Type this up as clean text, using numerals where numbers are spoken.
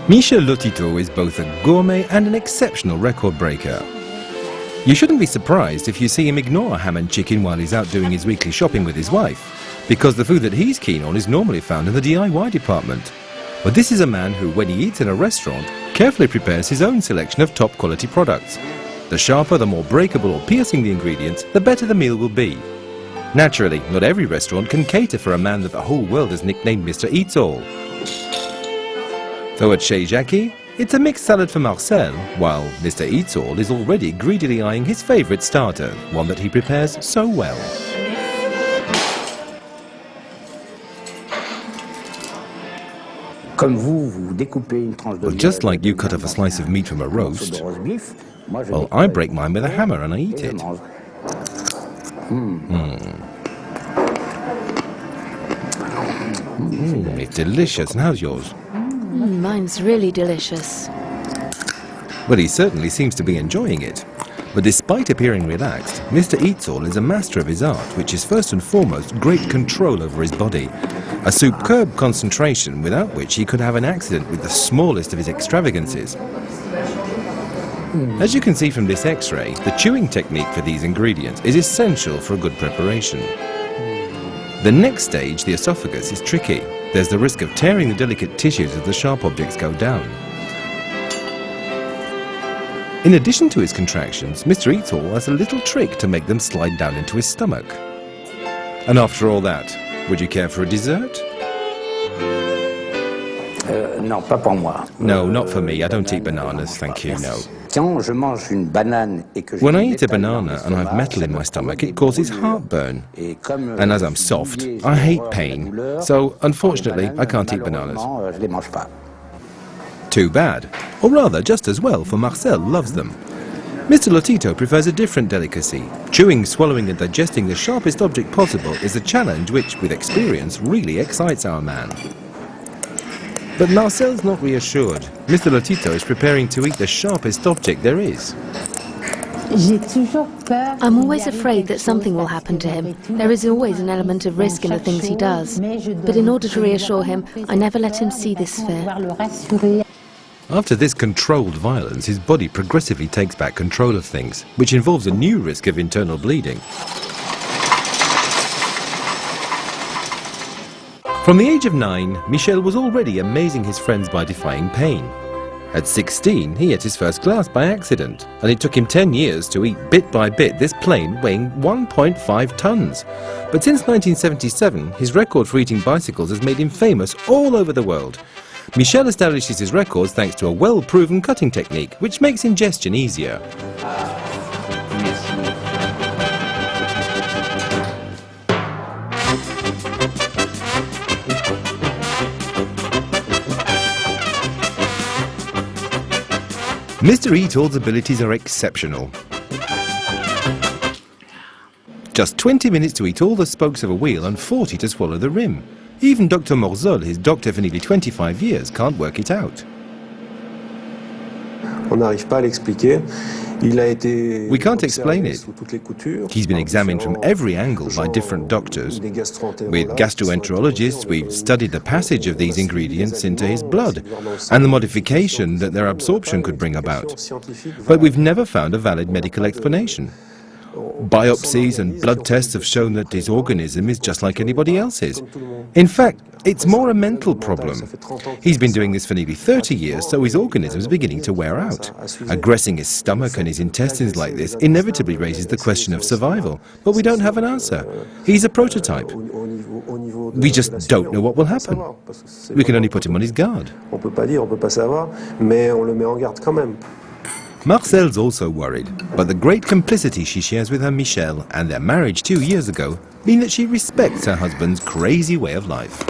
Michel Lotito is both a gourmet and an exceptional record breaker. You shouldn't be surprised if you see him ignore ham and chicken while he's out doing his weekly shopping with his wife, because the food that he's keen on is normally found in the DIY department. But this is a man who, when he eats in a restaurant, carefully prepares his own selection of top quality products. The sharper, the more breakable or piercing the ingredients, the better the meal will be. Naturally, not every restaurant can cater for a man that the whole world has nicknamed Mr. Eats All. So at Chez Jackie, it's a mixed salad for Marcel, while Mr. Eats All is already greedily eyeing his favourite starter, one that he prepares so well. Well, just like you cut off a slice of meat from a roast, well, I break mine with a hammer and I eat it. It's delicious. And how's yours? Mine's really delicious. Well, he certainly seems to be enjoying it. But despite appearing relaxed, Mr. Eats All is a master of his art, which is first and foremost great control over his body. A superb concentration without which he could have an accident with the smallest of his extravagances. As you can see from this X-ray, the chewing technique for these ingredients is essential for a good preparation. The next stage, the esophagus, is tricky. There's the risk of tearing the delicate tissues as the sharp objects go down. In addition to his contractions, Mr. Eats All has a little trick to make them slide down into his stomach. And after all that, would you care for a dessert? No, not for me. I don't eat bananas, thank you, no. When I eat a banana and I've metal in my stomach, it causes heartburn. And as I'm soft, I hate pain. So, unfortunately, I can't eat bananas. Too bad. Or rather, just as well, for Marcel loves them. Mr. Lotito prefers a different delicacy. Chewing, swallowing and digesting the sharpest object possible is a challenge which, with experience, really excites our man. But Marcel's not reassured. Mr. Lotito is preparing to eat the sharpest object there is. I'm always afraid that something will happen to him. There is always an element of risk in the things he does. But in order to reassure him, I never let him see this fear. After this controlled violence, his body progressively takes back control of things, which involves a new risk of internal bleeding. From the age of 9, Michel was already amazing his friends by defying pain. At 16, he ate his first glass by accident, and it took him 10 years to eat bit by bit this plane weighing 1.5 tons. But since 1977, his record for eating bicycles has made him famous all over the world. Michel establishes his records thanks to a well-proven cutting technique, which makes ingestion easier. Mr. Eats All's abilities are exceptional. Just 20 minutes to eat all the spokes of a wheel and 40 to swallow the rim. Even Dr. Morzol, his doctor for nearly 25 years, can't work it out. We can't explain it. He's been examined from every angle by different doctors. With gastroenterologists, we've studied the passage of these ingredients into his blood and the modification that their absorption could bring about. But we've never found a valid medical explanation. Biopsies and blood tests have shown that his organism is just like anybody else's. In fact, it's more a mental problem. He's been doing this for nearly 30 years, so his organism is beginning to wear out. Aggressing his stomach and his intestines like this inevitably raises the question of survival, but we don't have an answer. He's a prototype. We just don't know what will happen. We can only put him on his guard. Marcel's also worried, but the great complicity she shares with her Michel and their marriage 2 years ago mean that she respects her husband's crazy way of life.